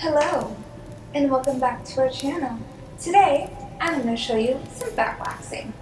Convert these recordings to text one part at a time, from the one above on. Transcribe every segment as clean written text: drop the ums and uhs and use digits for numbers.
Hello, and welcome back to our channel. Today, I'm going to show you some back waxing.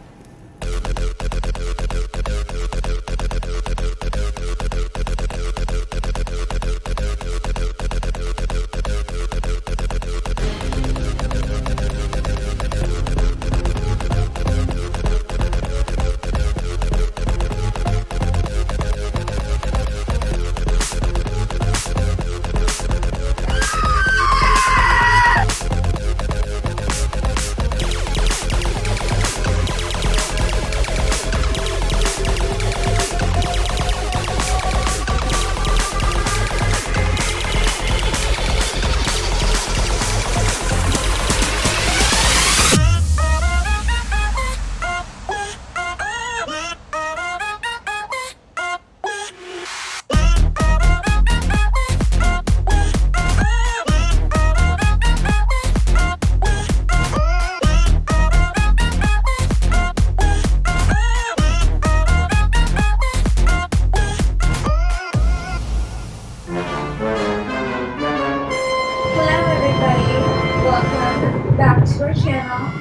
Welcome back to our channel.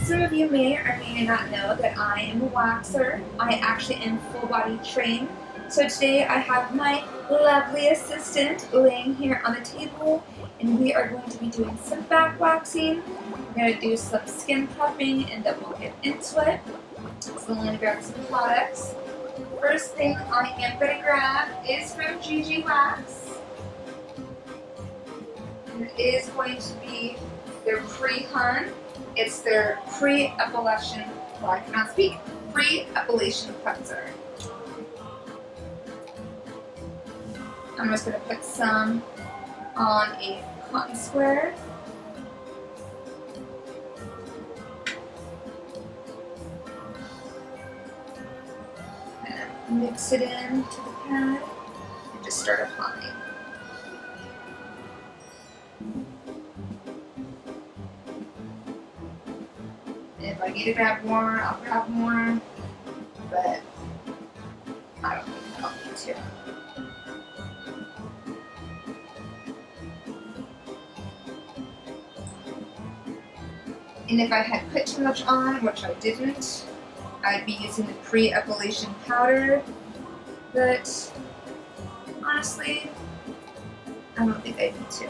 Some of you may or may not know that I am a waxer. I actually am full body trained. So today I have my lovely assistant laying here on the table, and we are going to be doing some back waxing. We're going to do some skin prepping, and then we'll get into it. So I'm going to grab some products. First thing I am going to grab is from GG Wax. It is going to be their pre-hun. It's their pre-epilation, well, I cannot speak, pre-epilation cleanser. I'm just going to put some on a cotton square. And mix it in to the pad and just start applying. If I need to grab more, I'll grab more, but I don't need to. And if I had put too much on, which I didn't, I'd be using the pre-epilation powder, but honestly, I don't think I need to.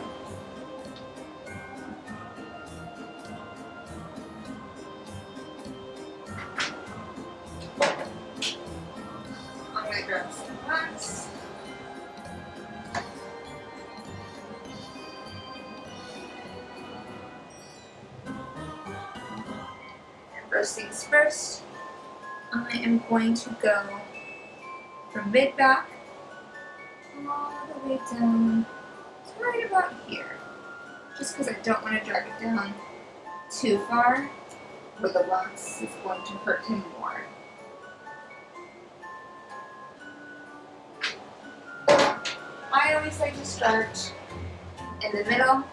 Grab some wax. First things first, I am going to go from mid-back all the way down to right about here. Just because I don't want to drag it down too far where the wax is going to hurt him more. I always like to start in the middle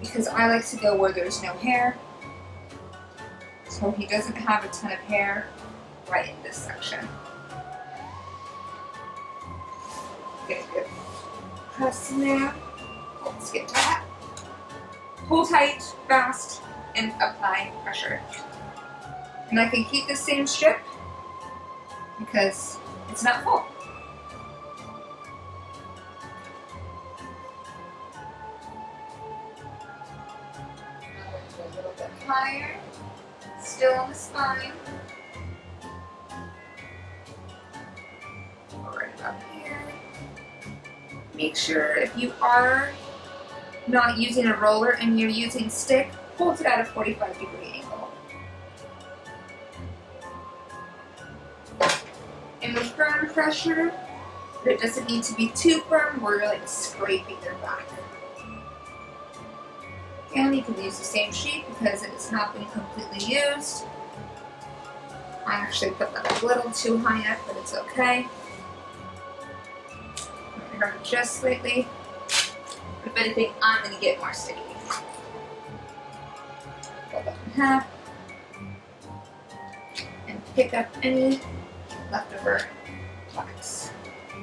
because I like to go where there's no hair, so he doesn't have a ton of hair right in this section. Get a good press in there. Let's get to that. Hold tight, fast, and apply pressure. And I can keep the same strip because it's not full. A little bit higher, still on the spine. Right about here. Make sure if you are not using a roller and you're using stick, hold it at a 45-degree angle. And with firm pressure, but it doesn't need to be too firm where you're like scraping your back. And you can use the same sheet because it has not been completely used. I actually put that a little too high up, but it's okay. I'm going to hurt it just slightly. But if anything, I'm going to get more sticky. Fold that in half. And pick up any leftover wax.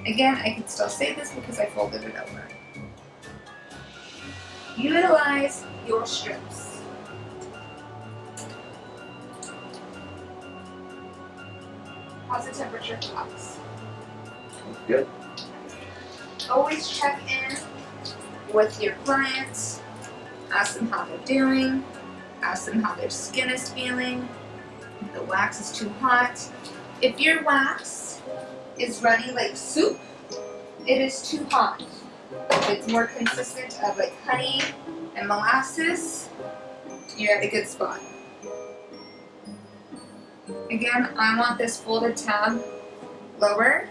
Again, I can still say this because I folded it over. utilize your strips. How's the temperature, Fox? Good. Always check in with your clients. Ask them how they're doing. Ask them how their skin is feeling. If the wax is too hot. If your wax is running like soup, it is too hot. If it's more consistent of like honey and molasses, you're at a good spot. Again, I want this folded tab lower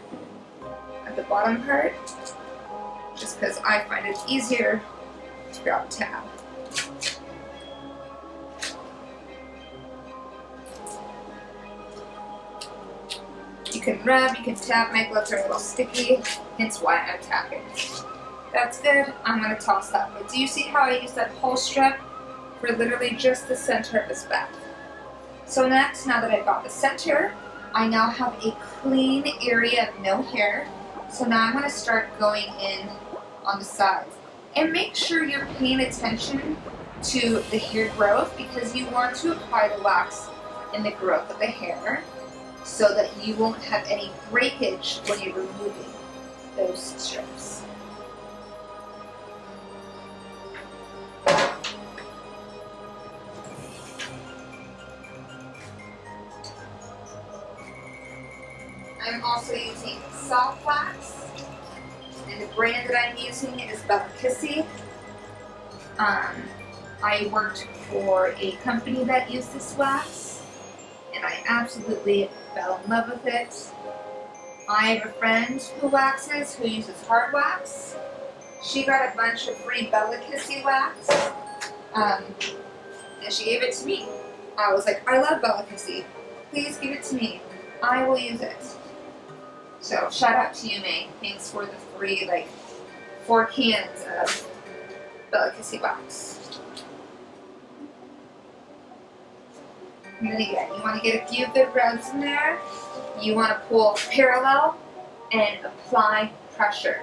at the bottom part, just because I find it easier to grab a tab. You can rub, you can tap. My gloves are a little sticky, hence why I'm tapping. That's good. I'm going to toss that. But do you see how I use that whole strip for literally just the center of his back? So next, now that I've got the center, I now have a clean area of no hair. So now I'm going to start going in on the sides. And make sure you're paying attention to the hair growth, because you want to apply the wax in the growth of the hair so that you won't have any breakage when you're removing those strips. I'm also using soft wax, and the brand that I'm using is Bellicissy. I worked for a company that used this wax, and I absolutely fell in love with it. I have a friend who waxes, who uses hard wax. She got a bunch of free Bellicissy wax, and she gave it to me. I was like, I love Bellicissy. Please give it to me. I will use it. So shout out to you, May. Thanks for the free, 4 cans of Bellicissy wax. And then again, you want to get a few good rubs in there. You want to pull parallel and apply pressure.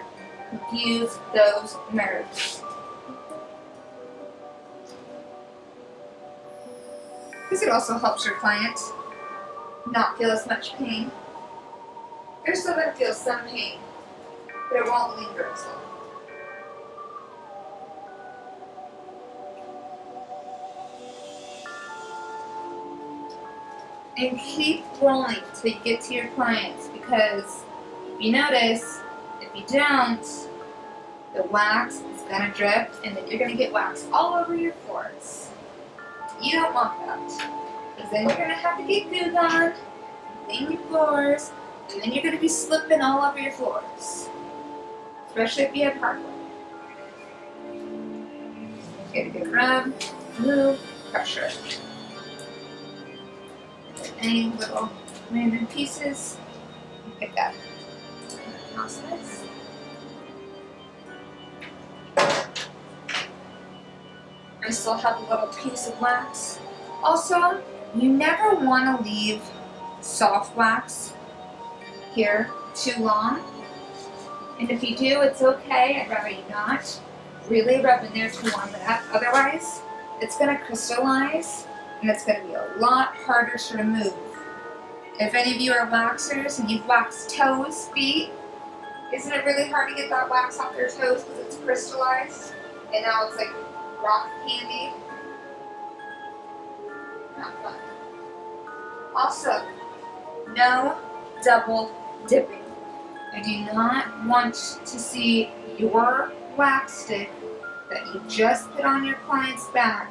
Confuse those nerves. Because it also helps your client not feel as much pain. They're still going to feel some pain, but it won't linger as long. And keep rolling till you get to your clients, because if you notice, if you don't, the wax is going to drip, and then you're going to get wax all over your floors. You don't want that, because then you're going to have to get glue gun, clean your floors, and then you're going to be slipping all over your floors, especially if you have hardwood. Get a good rub, glue, pressure. Any little random pieces, pick up. Toss this. I still have a little piece of wax. Also, you never want to leave soft wax here too long. And if you do, it's okay. I'd rather you not really rub in there to warm it up. Otherwise, it's going to crystallize, and it's going to be a lot harder to remove. If any of you are waxers and you've waxed toes, feet, isn't it really hard to get that wax off your toes because it's crystallized? And now it's like rock candy. Not fun. Also, no double dipping. I do not want to see your wax stick that you just put on your client's back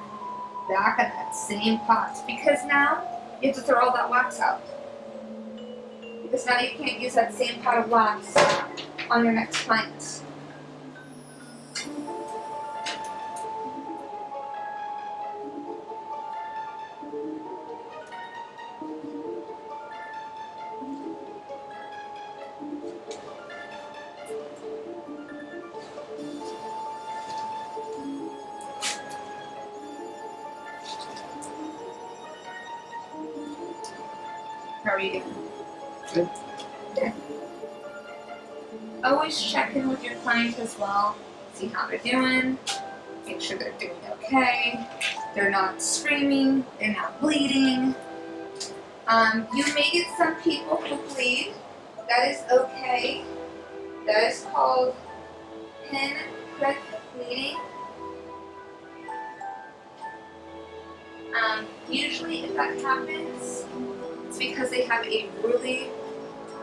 in that same pot, because now you have to throw all that wax out. Because now you can't use that same pot of wax on your next client. How are you doing? Good. Good. Always check in with your client as well. See how they're doing. make sure they're doing okay. They're not screaming, they're not bleeding. You may get some people who bleed. That is okay. That is called pinprick bleeding. Usually if that happens, it's because they have a really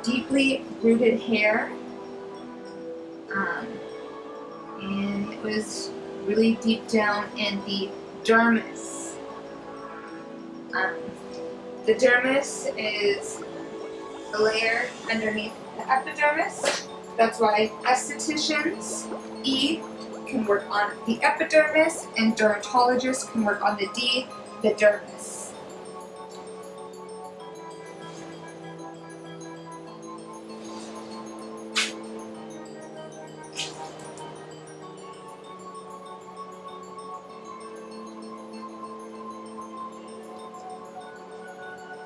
deeply rooted hair. And it was really deep down in the dermis. The dermis is the layer underneath the epidermis. That's why estheticians, E, can work on the epidermis, and dermatologists can work on the D, the dermis.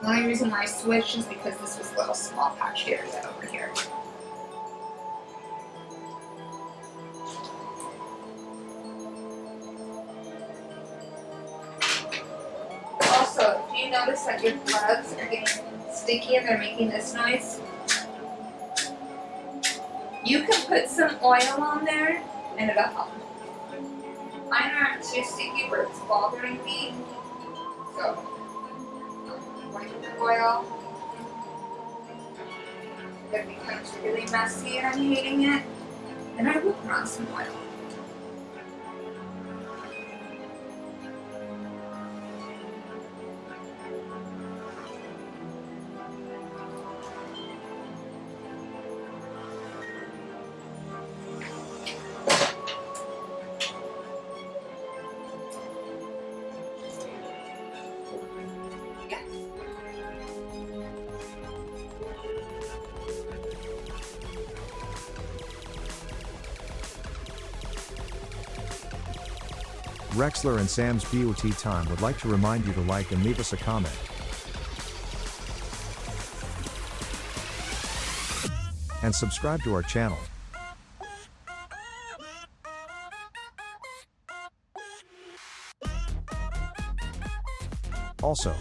The only reason why I switched is because this was a little small patch area over here. Also, do you notice that your gloves are getting sticky and they're making this noise? You can put some oil on there and it'll help. Mine aren't too sticky where it's bothering me, so wipe the oil. If it becomes really messy and I'm hating it, then I will put on some oil. Wrexler and Sam S3E2 time would like to remind you to like and leave us a comment. And subscribe to our channel. Also,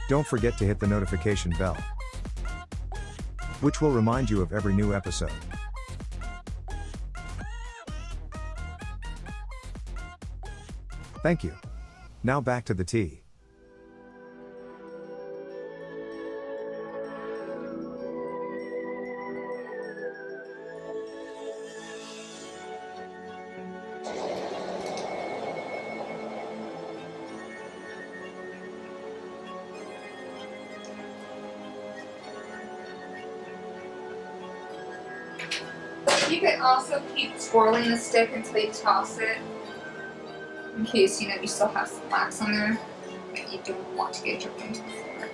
don't forget to hit the notification bell, which will remind you of every new episode. Thank you. Now back to the tea. You can also keep swirling the stick until you toss it, in case you still have some wax on there that you don't want to get dripped into the floor.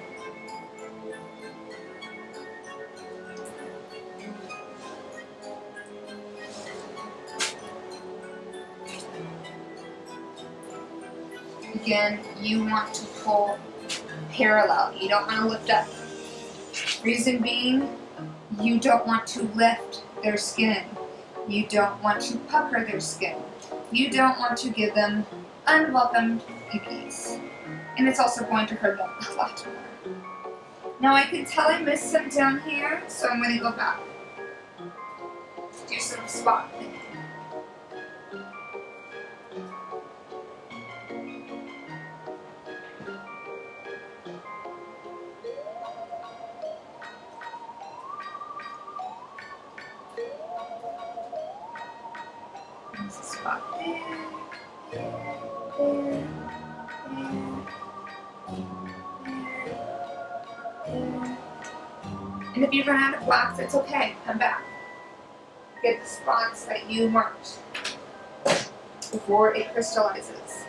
Again, you want to pull parallel. You don't want to lift up. Reason being, you don't want to lift their skin. You don't want to pucker their skin. You don't want to give them unwelcomed ease. And it's also going to hurt them a lot more. Now I can tell I missed some down here, so I'm going to go back. Do some spot cleaning. There's a spot there, there. And if you run out of wax, it's okay. Come back. Get the spots that you marked before it crystallizes.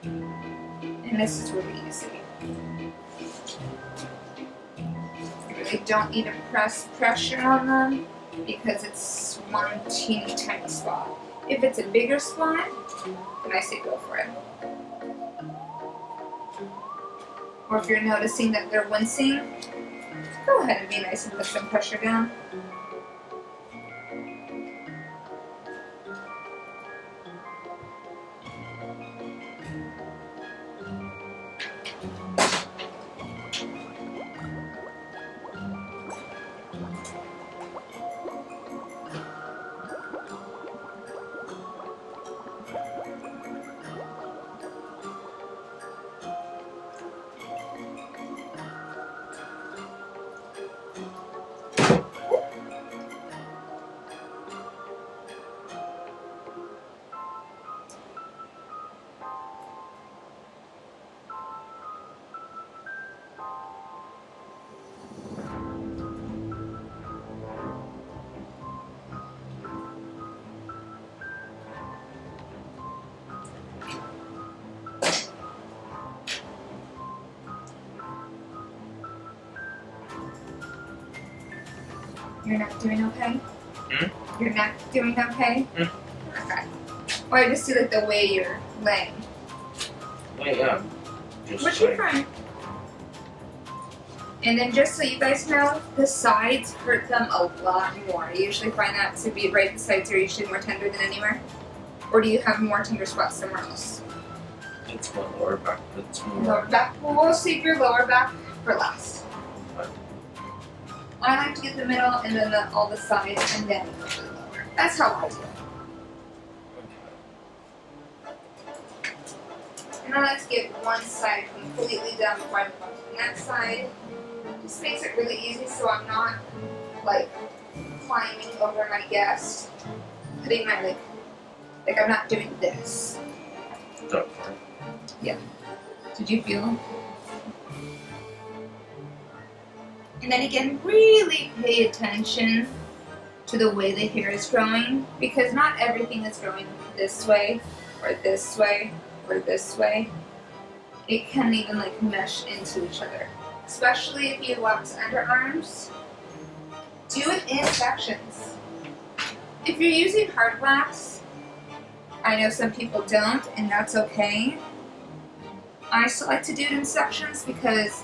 And this is really easy. You really don't need to press pressure on them because it's one teeny tiny spot. If it's a bigger spot, then I say go for it. Or if you're noticing that they're wincing, go ahead and be nice and put some pressure down. Your neck doing okay? Hmm? Your neck doing okay? Okay. Well, I just see like the way you're laying. Wait, yeah. Just Which you're fine. And then just so you guys know, the sides hurt them a lot more. I usually find that to be right, the sides are usually more tender than anywhere. Or do you have more tender spots somewhere else? It's my lower back that's more. Lower back. Well, we'll save your lower back for last. I like to get the middle and then all the sides and then go to the lower. That's how I do it. And I like to get one side completely done before I move on to the next side. This makes it really easy so I'm not like climbing over my guest, putting my like I'm not doing this. That part. Yeah. Did you feel? And then again, really pay attention to the way the hair is growing, because not everything is growing this way or this way or this way. It can even like mesh into each other. Especially if you wax underarms, do it in sections. If you're using hard wax, I know some people don't, and that's okay. I still like to do it in sections because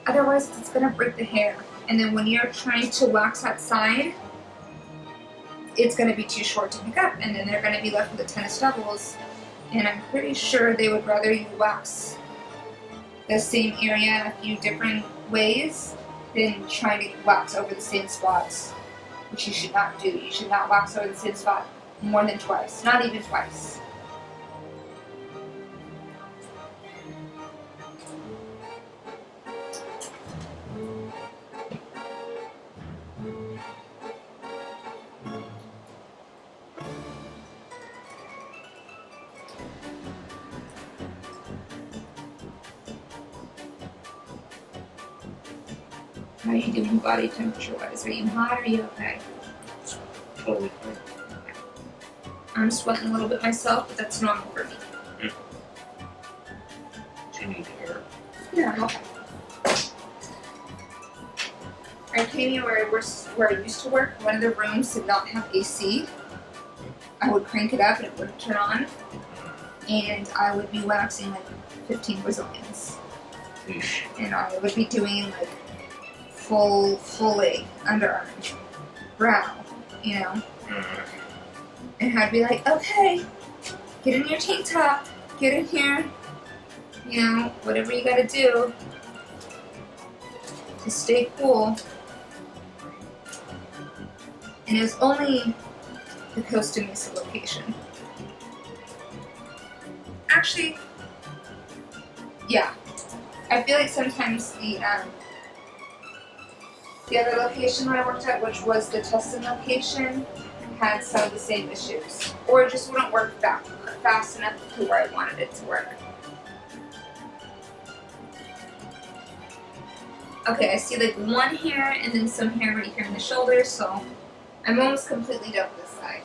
otherwise it's gonna break the hair. And then when you're trying to wax that side, it's gonna be too short to pick up, and then they're gonna be left with a ton of stubbles. And I'm pretty sure they would rather you wax the same area a few different ways than trying to wax over the same spots, which you should not do. You should not wax over the same spot more than twice, not even twice. How are you doing body temperature-wise? Are you hot or are you okay? Totally fine. I'm sweating a little bit myself, but that's normal for me. Do you need hair? Yeah, I'm okay. I came here where I used to work. One of the rooms did not have AC. I would crank it up and it wouldn't turn on. And I would be waxing like 15 Brazilians. Eesh. And I would be doing like full leg, underarm, brow, you know. And I'd be like, okay, get in your tank top, get in here, you know, whatever you gotta do to stay cool. And it was only the Costa Mesa location. Actually, yeah, I feel like sometimes the other location that I worked at, which was the Tustin location, had some of the same issues. Or it just wouldn't work fast enough to where I wanted it to work. Okay, I see like one hair and then some hair right here in the shoulder, so I'm almost completely done with this side.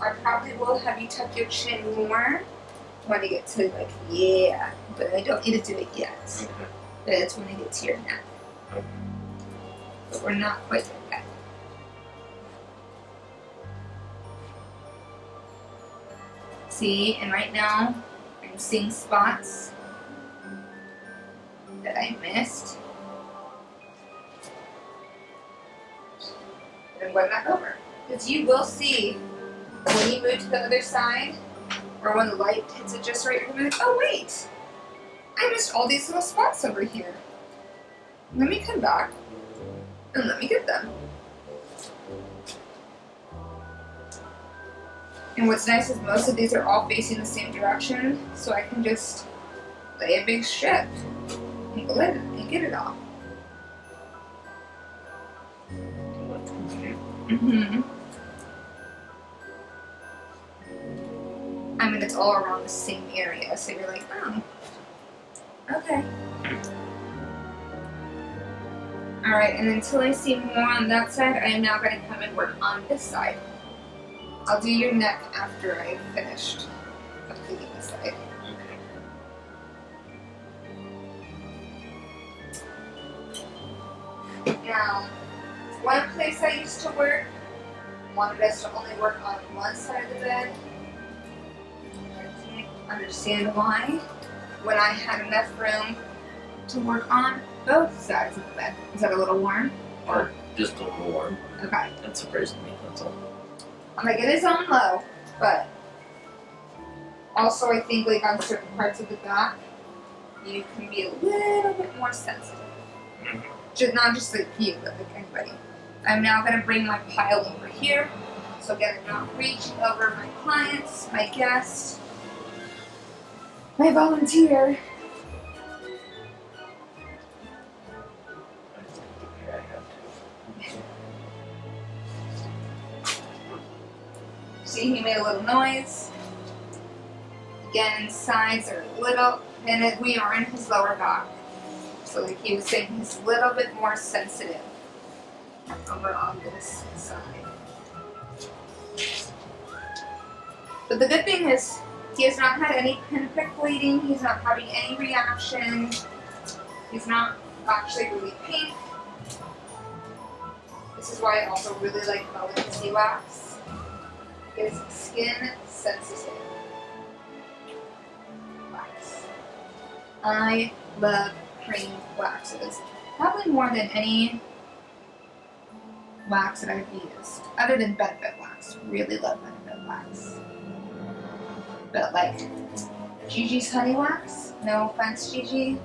I probably will have you tuck your chin more when I get to like, yeah, but I don't need to do it yet. But it's when I get to your neck. But we're not quite there yet. See, and right now I'm seeing spots that I missed. And I'm going back over. Because you will see when you move to the other side, or when the light hits it just right, you're going to be like, oh wait, I missed all these little spots over here. Let me come back and let me get them. And what's nice is most of these are all facing the same direction, so I can just lay a big strip and go in and get it all. I mean, it's all around the same area, so you're like, oh, okay. Alright, and until I see more on that side, I am now going to come and work on this side. I'll do your neck after I've finished. Okay. completely this side. Now, one place I used to work wanted us to only work on one side of the bed. I can't understand why. When I had enough room to work on both sides of the bed. Is that a little warm? Or just a little warm. Okay. That surprised me, that's all. I'm like, it is on low, but also I think like on certain parts of the back, you can be a little bit more sensitive. Not just like you, but like anybody. I'm now going to bring my pile over here. So again, I'm not reaching over my clients, my guests, my volunteer. Yeah, I have See, he made a little noise. Again, sides are a little, and we are in his lower back. So like he was saying, he's a little bit more sensitive over on this side. But the good thing is, he has not had any pinprick bleeding, he's not having any reaction, he's not actually really pink. This is why I also really like velvet sea wax. It's skin sensitive wax. I love cream waxes, probably more than any wax that I've used, other than benefit wax. Really love benefit wax. But like Gigi's honey wax, no offense Gigi,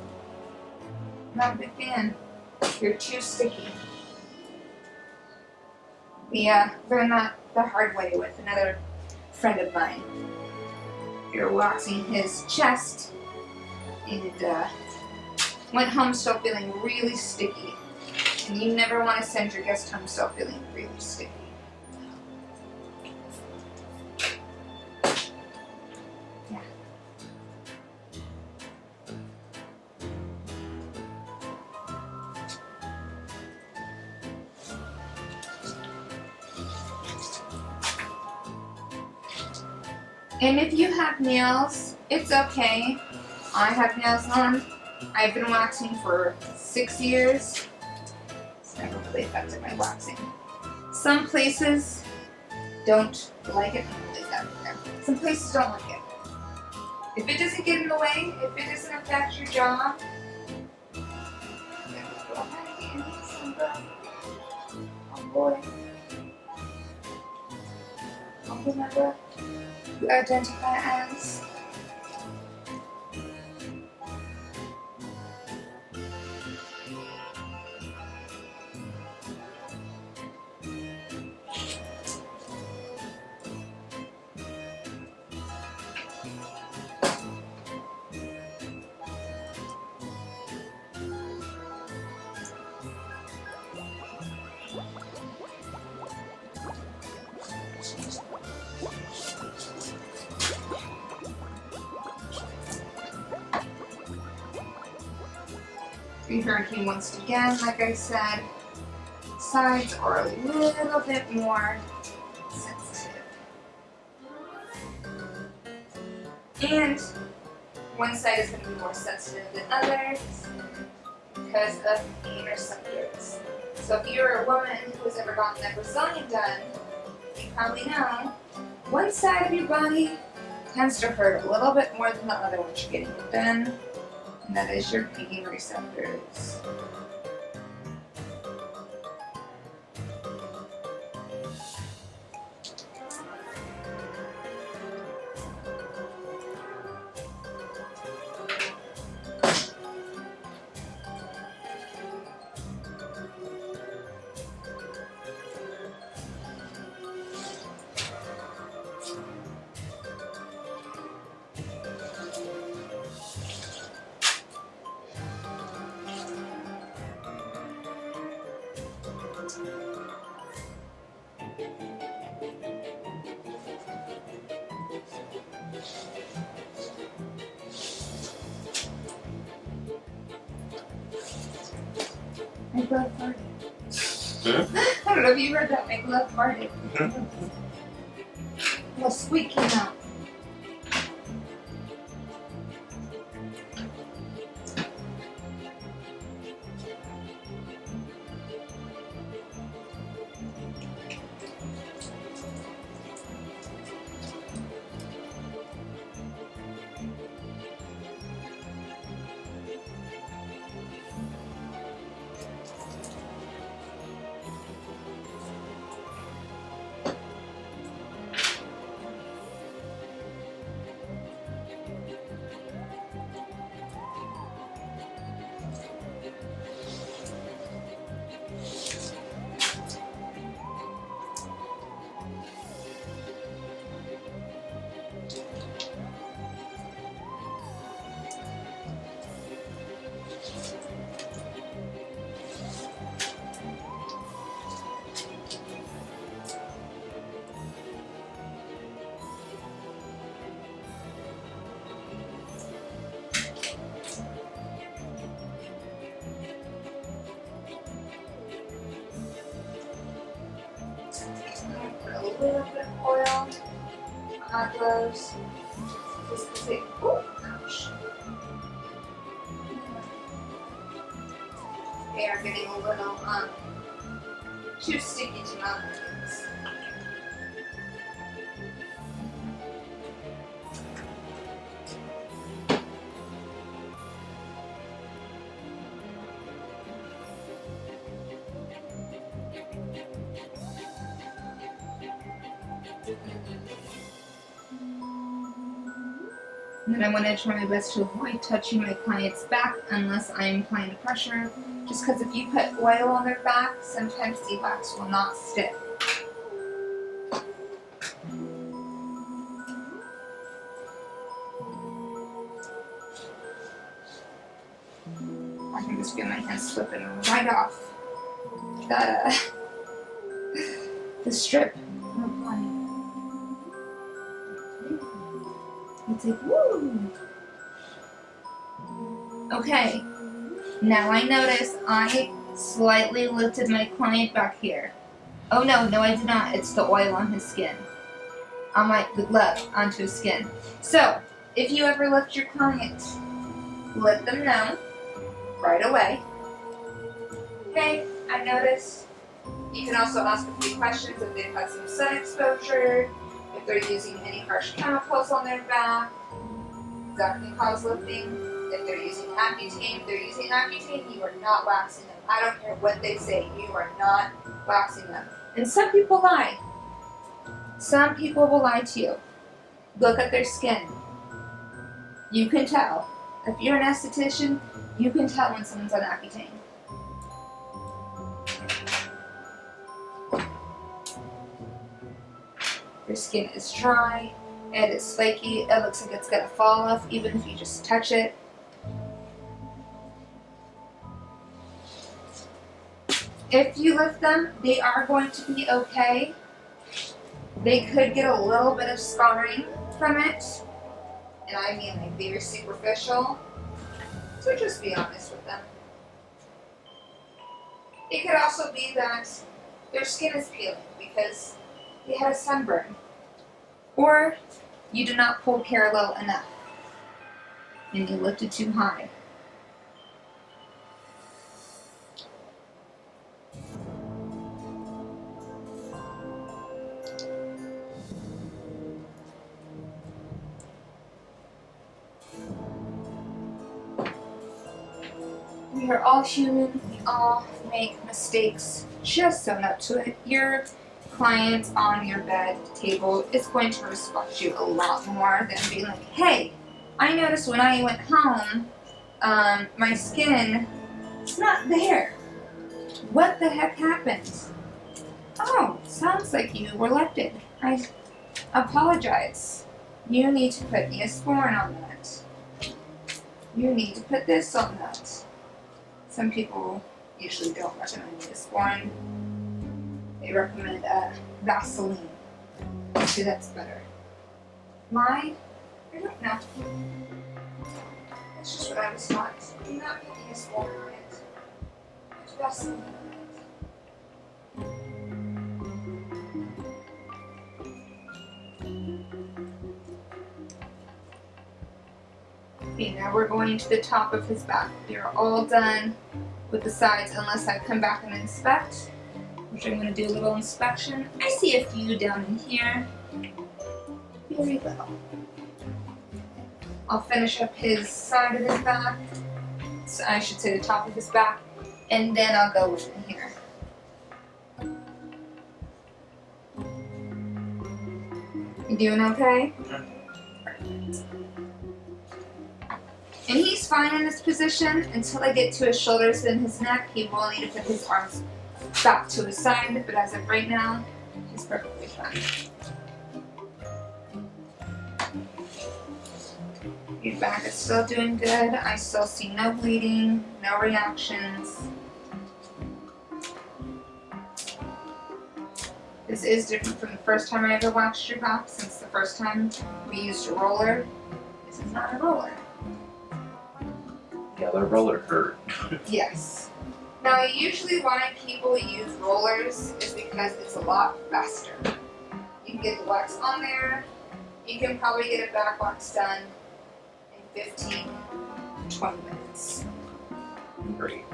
not a big fan. You're too sticky. We learned that the hard way with another friend of mine. We were waxing his chest and went home still feeling really sticky. And you never want to send your guest home still feeling really sticky. Yeah. And if you have nails, it's okay. I have nails on. I've been waxing for 6 years. It's never really affected my waxing. Some places don't like it. Some places don't like it. If it doesn't get in the way, if it doesn't affect your job, go ahead and get some good. Oh boy. I'll remember who identify as. We heard he wants to again, like I said, sides are a little bit more sensitive. And one side is going to be more sensitive than others because of pain receptors. So if you're a woman who has ever gotten that Brazilian done, you probably know one side of your body tends to hurt a little bit more than the other once you're getting it done. And that is your pain receptors. My glove farted. I don't know if you heard that. My glove farted. A little squeak came out. little bit of oil on our gloves. Just to say, oh, ouch. They are getting a little too sticky to my legs. And then I want to try my best to avoid touching my client's back unless I'm applying pressure. Just because if you put oil on their back, sometimes the wax will not stick. I can just feel my hands slipping right off the strip. It's like, woo! Okay, now I notice I slightly lifted my client back here. Oh no, I did not. It's the oil on his skin. On my glove, onto his skin. So, if you ever lift your client, let them know right away. Hey, I noticed. You can also ask a few questions if they've had some sun exposure, if they're using any harsh chemicals on their back, that can cause lifting. If they're using Accutane, you are not waxing them. I don't care what they say, you are not waxing them. And some people lie. Some people will lie to you. Look at their skin. You can tell. If you're an esthetician, you can tell when someone's on Accutane. Your skin is dry, it is flaky, it looks like it's gonna fall off even if you just touch it. If you lift them, they are going to be okay. They could get a little bit of scarring from it, and I mean like very superficial, so just be honest with them. It could also be that their skin is peeling because they had a sunburn, or you did not pull parallel enough and you lifted too high. We are all human, we all make mistakes. Just own up to it. Your client on your bed table is going to respect you a lot more than being like, hey, I noticed when I went home, my skin is not there. What the heck happened? Oh, sounds like you were lifted. I apologize. You need to put Neosporin on that. You need to put this on that. Some people usually don't recommend Neosporin. They recommend Vaseline. Actually, that's better. Why? I don't know. That's just what I was taught. Do not put Neosporin on it. Put Vaseline on it. Okay, now we're going to the top of his back. We are all done with the sides unless I come back and inspect, which I'm going to do a little inspection. I see a few down in here. Very little. I'll finish up his side of his back, so I should say the top of his back, and then I'll go within here. You doing okay? And he's fine in this position until I get to his shoulders and his neck. He will need to put his arms back to his side, but as of right now, he's perfectly fine. Your back is still doing good. I still see no bleeding, no reactions. This is different from the first time I ever waxed your back, since the first time we used a roller. This is not a roller. Yeah, the roller hurt. Yes. Now, usually why people use rollers is because it's a lot faster. You can get the wax on there. You can probably get a back wax done in 15, 20 minutes. Great.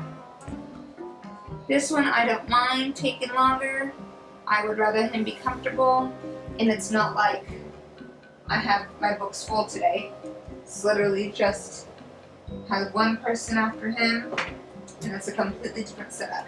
This one I don't mind taking longer. I would rather him be comfortable, and it's not like I have my books full today. It's literally just have one person after him, and it's a completely different setup.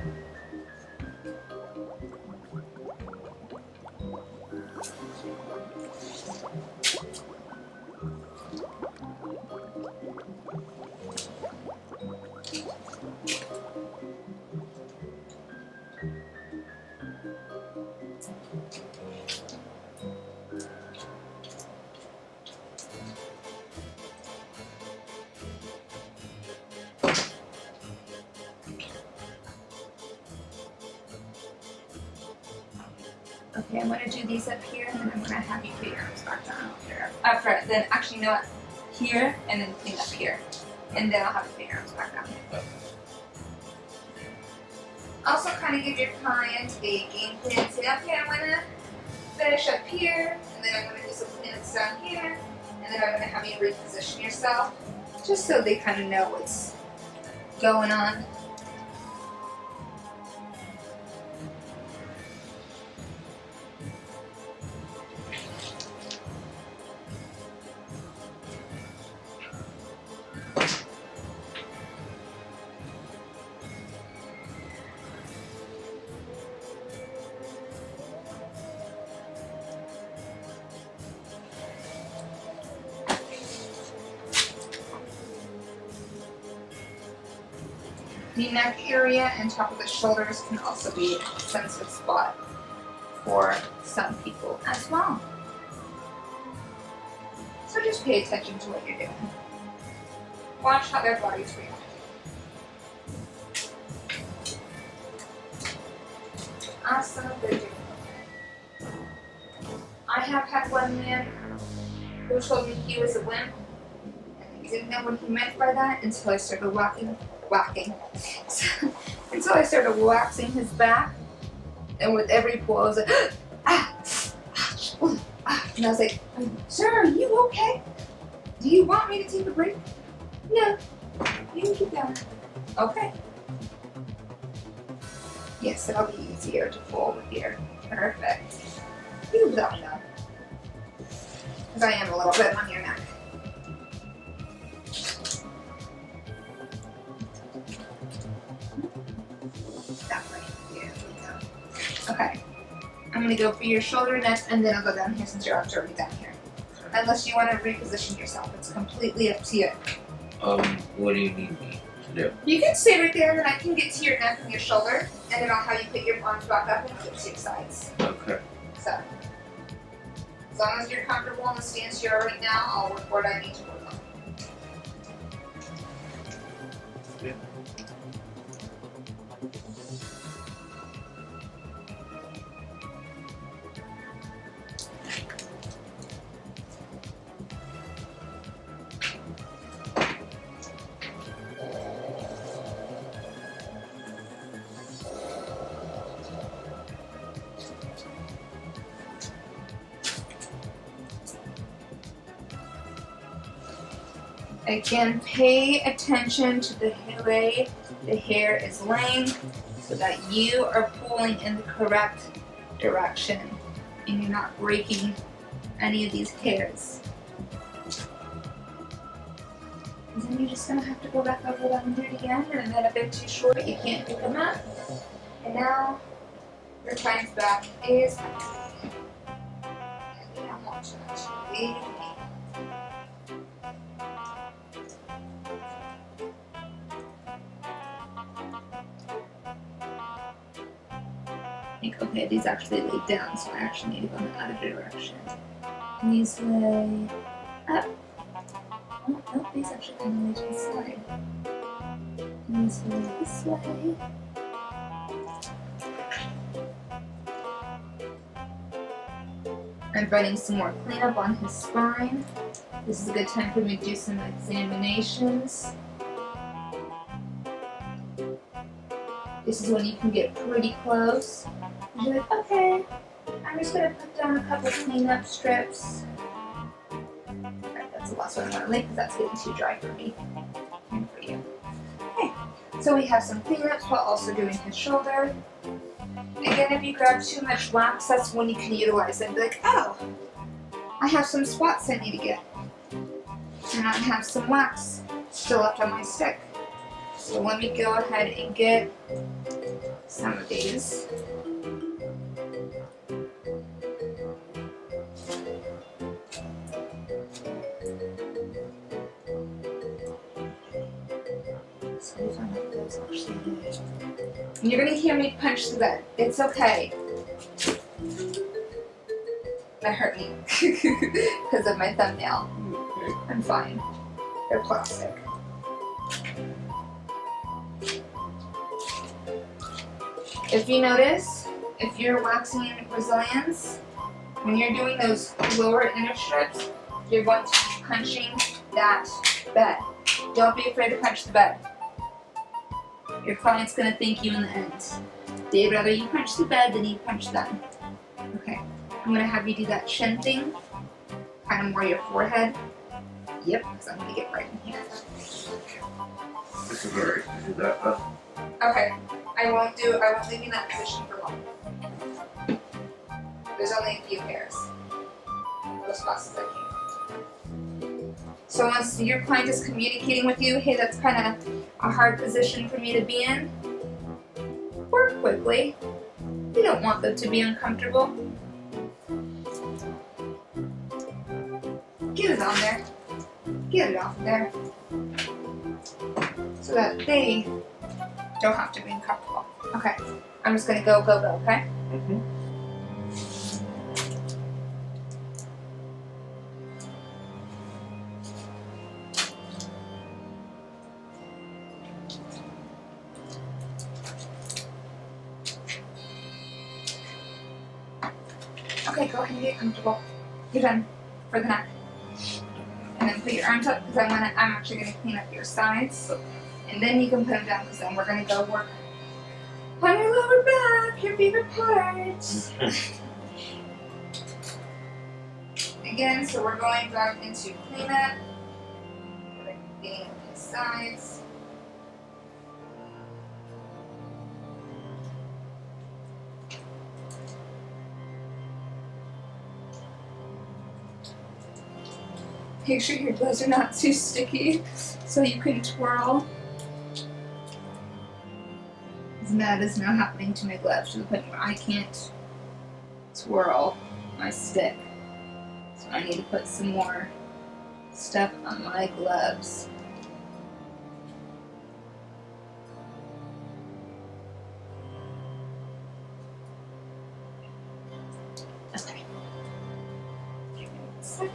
Okay, I'm gonna do these up here, and then I'm gonna have you put your arms back down here. Up front, then actually, you know what? Here, and then clean up here. And then I'll have you put your arms back down. Also, kind of give your client a game plan. Say, okay, I'm gonna finish up here, and then I'm gonna do some cleanups down here, and then I'm gonna have you reposition yourself, just so they kind of know what's going on. The neck area and top of the shoulders can also be a sensitive spot for some people as well. So just pay attention to what you're doing. Watch how their bodies react. Awesome, good doing. I have had one man who told me he was a wimp, and I didn't know what he meant by that until I started whacking. Until I started waxing his back, and with every pull, I was like, and I was like, sir, are you okay? Do you want me to take a break? No, you can keep going. Okay. Yes, it'll be easier to pull with here. Perfect. You let me know. Because I am a little bit on your neck. Okay, I'm going to go for your shoulder next, and then I'll go down here since your arms are already down here. Unless you want to reposition yourself, it's completely up to you. What do you need me to do? You can stay right there, and then I can get to your neck and your shoulder, and then I'll have you put your arms back up and flip to your sides. Okay. So, as long as you're comfortable in the stance you're right now, I'll work what I need to work on. Yeah. Again, pay attention to the way the hair is laying so that you are pulling in the correct direction and you're not breaking any of these hairs. And then you're just going to have to go back over them and do it again, and then a bit too short, you can't pick them up. And now your client's back is and we don't want too much. Okay, these actually lay down, so I actually need to go in the other direction. These lay up. Oh, no, these actually kind of lay to the side. These lay this way. I'm running some more cleanup on his spine. This is a good time for me to do some examinations. This is when you can get pretty close. You're like, okay, I'm just gonna put down a couple cleanup strips. Alright, that's the last one I'm gonna leave because that's getting too dry for me and for you. Okay, so we have some cleanups while also doing his shoulder. Again, if you grab too much wax, that's when you can utilize it. Be like, oh, I have some spots I need to get. And I have some wax still left on my stick. So let me go ahead and get some of these. And you're gonna hear me punch the bed. It's okay. That hurt me because of my thumbnail. Okay. I'm fine. They're plastic. If you notice, if you're waxing Brazilians, when you're doing those lower inner strips, you're going to be punching that bed. Don't be afraid to punch the bed. Your client's going to thank you in the end. They'd rather you punch the bed than you punch them. Okay, I'm going to have you do that chin thing, kind of more your forehead. Yep, because I'm going to get right in here. This is alright to do that, huh? Okay, I won't leave you in that position for long. There's only a few hairs. Go as fast as I can. So once your client is communicating with you, hey, that's kind of a hard position for me to be in, work quickly. You don't want them to be uncomfortable. Get it on there. Get it off there. So that they don't have to be uncomfortable. Okay, I'm just gonna go, okay? Mm-hmm. Okay, go ahead and get comfortable. You're done for the neck. And then put your arms up because I'm actually gonna clean up your sides. And then you can put them down because then we're gonna go work on your lower back, your favorite part. Again, so we're going back into cleanup. We're cleaning up his sides. Make sure your gloves are not too sticky so you can twirl. That is now happening to my gloves to the point where I can't twirl my stick. So I need to put some more stuff on my gloves. Okay. Give me 1 second.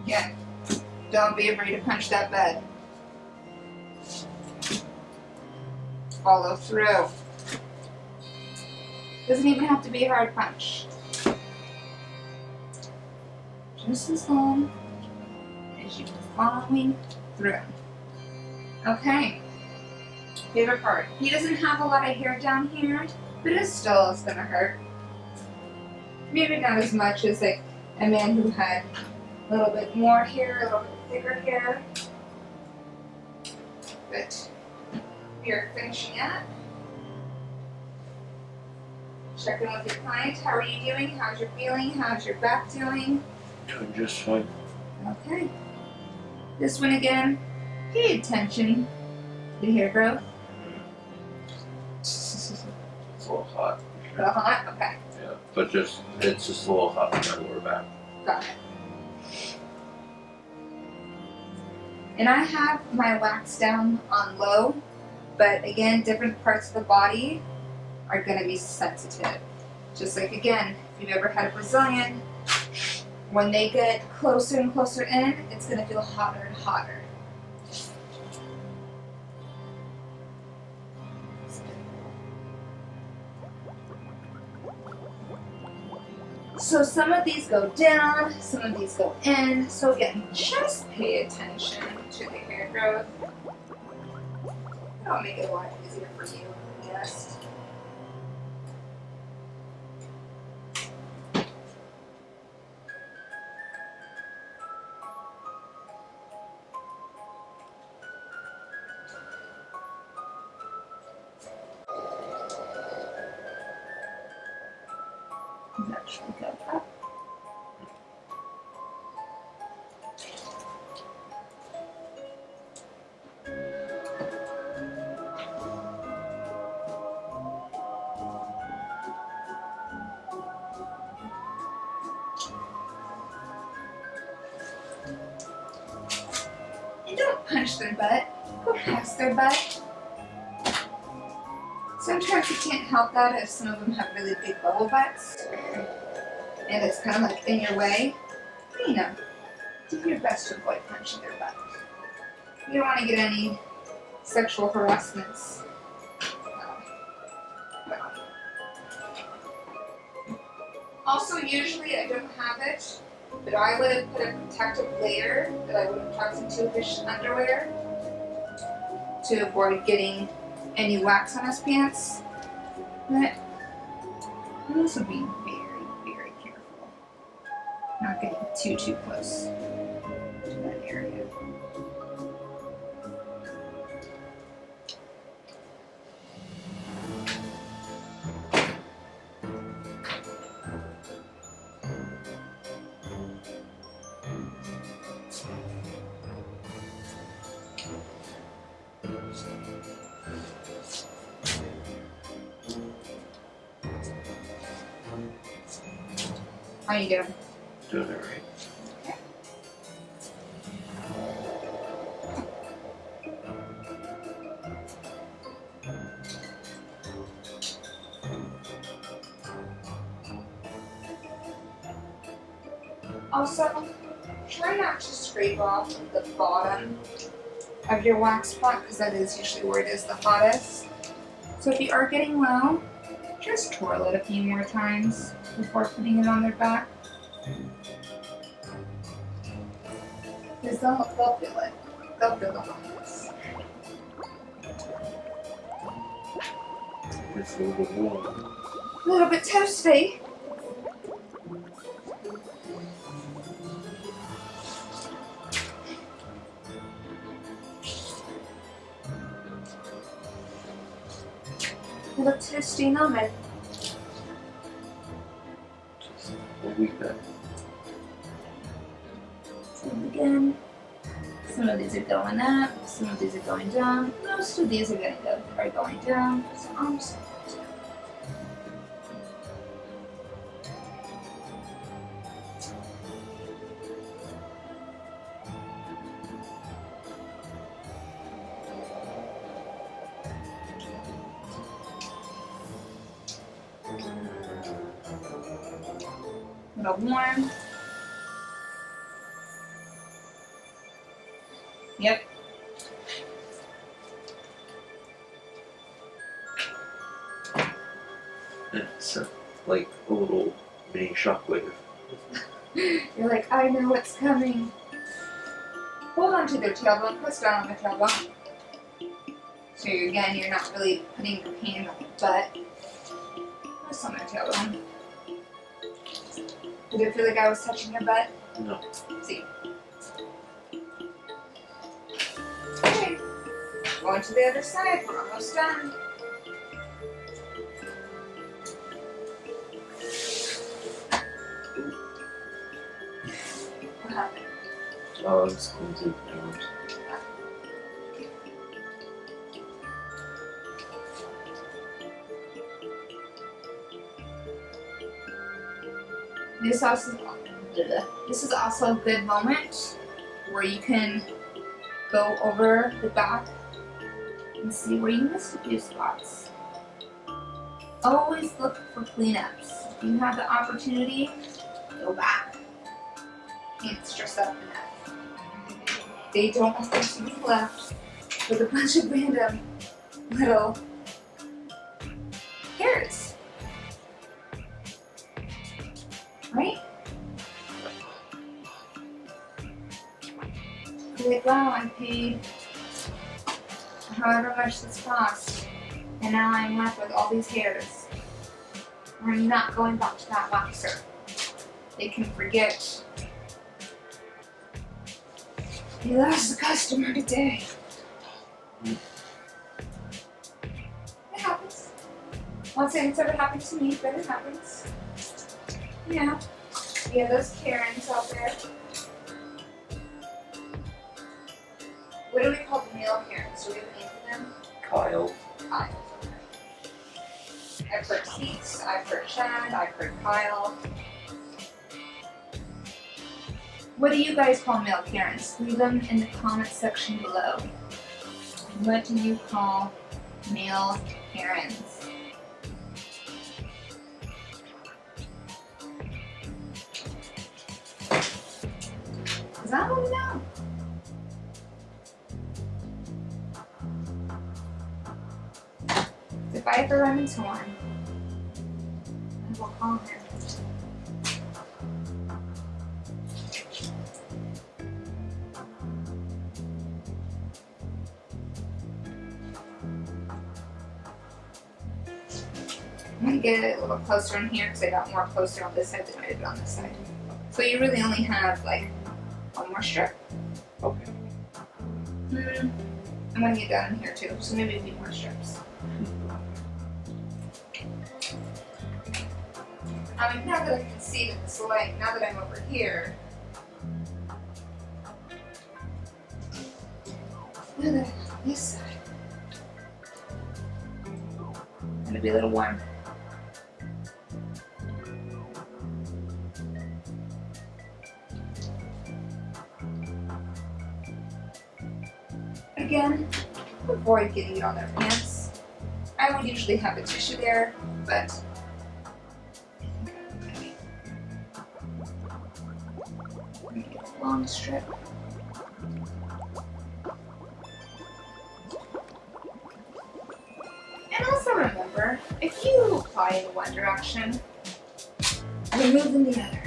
Yeah, don't be afraid to punch that bed. Follow through. Doesn't even have to be a hard punch. Just as long as you're following through. Okay. Favorite part. He doesn't have a lot of hair down here, but it still is gonna hurt. Maybe not as much as like a man who had a little bit more hair, a little bit thicker hair. But we're finishing up. Check in with your client. How are you doing? How's your feeling? How's your back doing? Doing just fine. Okay. This one again. Pay attention to hair growth. It's a little hot. A little hot? Okay. Yeah, but it's just a little hot on my lower back. Got it. And I have my wax down on low But again, different parts of the body are going to be sensitive. Just like, again, if you've ever had a Brazilian, when they get closer and closer in, it's going to feel hotter and hotter. So some of these go down, some of these go in. So again, just pay attention to the hair growth. That'll make it a lot easier for you, yes. Actually go up. And don't punch their butt, go past their butt. Sometimes you can't help that if some of them have really big bubble butts and it's kind of like in your way. You know, do your best to avoid punching their butt. You don't want to get any sexual harassments. Also, usually I don't have it, but I would have put a protective layer that I would have tucked into his underwear to avoid getting any wax on his pants. But I'm also being very, very careful. Not getting too close to that area. How you doing? Doing it right. Okay. Also, try not to scrape off the bottom of your wax pot because that is usually where it is the hottest. So if you are getting low, just twirl it a few more times before putting it on their back. Because they'll feel it. They'll feel the hotness. It's a little bit warm. A little bit toasty. A little toasty moment. Just a week back. So again, some of these are going up, some of these are going down. Most of these are going down. So I'm just a little warm. Yep. It's like a little mini shockwave. You're like, I know what's coming. Hold on to their tailbone, press down on the tailbone. So again, you're not really putting your hand on the butt. Press on their tailbone. Did it feel like I was touching your butt? No. See. Okay. Going to the other side. We're almost done. What happened? Oh, it's going to down. This is also a good moment where you can go over the back and see where you missed a few spots. Always look for cleanups. If you have the opportunity, go back. Can't stress out enough. They don't want there to be left with a bunch of random little hairs. Right? Like, wow, I paid however much this cost, and now I'm left with all these hairs. I'm not going back to that waxer. They can forget. You lost a customer today. It happens. Not saying it's ever happened to me, but it happens. Yeah. We have those Karens out there. What do we call the male Karens? Do we have a name for them? Kyle. Kyle. I've heard Keats, I've heard Chad, I've heard Kyle. What do you guys call male Karens? Leave them in the comment section below. What do you call male Karens? Because I don't know. If I ever run into one, I will call him. I'm going to get it a little closer in here because I got more closer on this side than I did on this side. So you really only have like one more strip. Okay. I'm going to get down in here too, so maybe a few more strips. I mean, now that I can see that this light, now that I'm over here, look at this side. It's gonna be a little warm. Again, avoid getting it on their pants. I would usually have a tissue there, but long strip. And also remember, if you apply in one direction, remove in the other.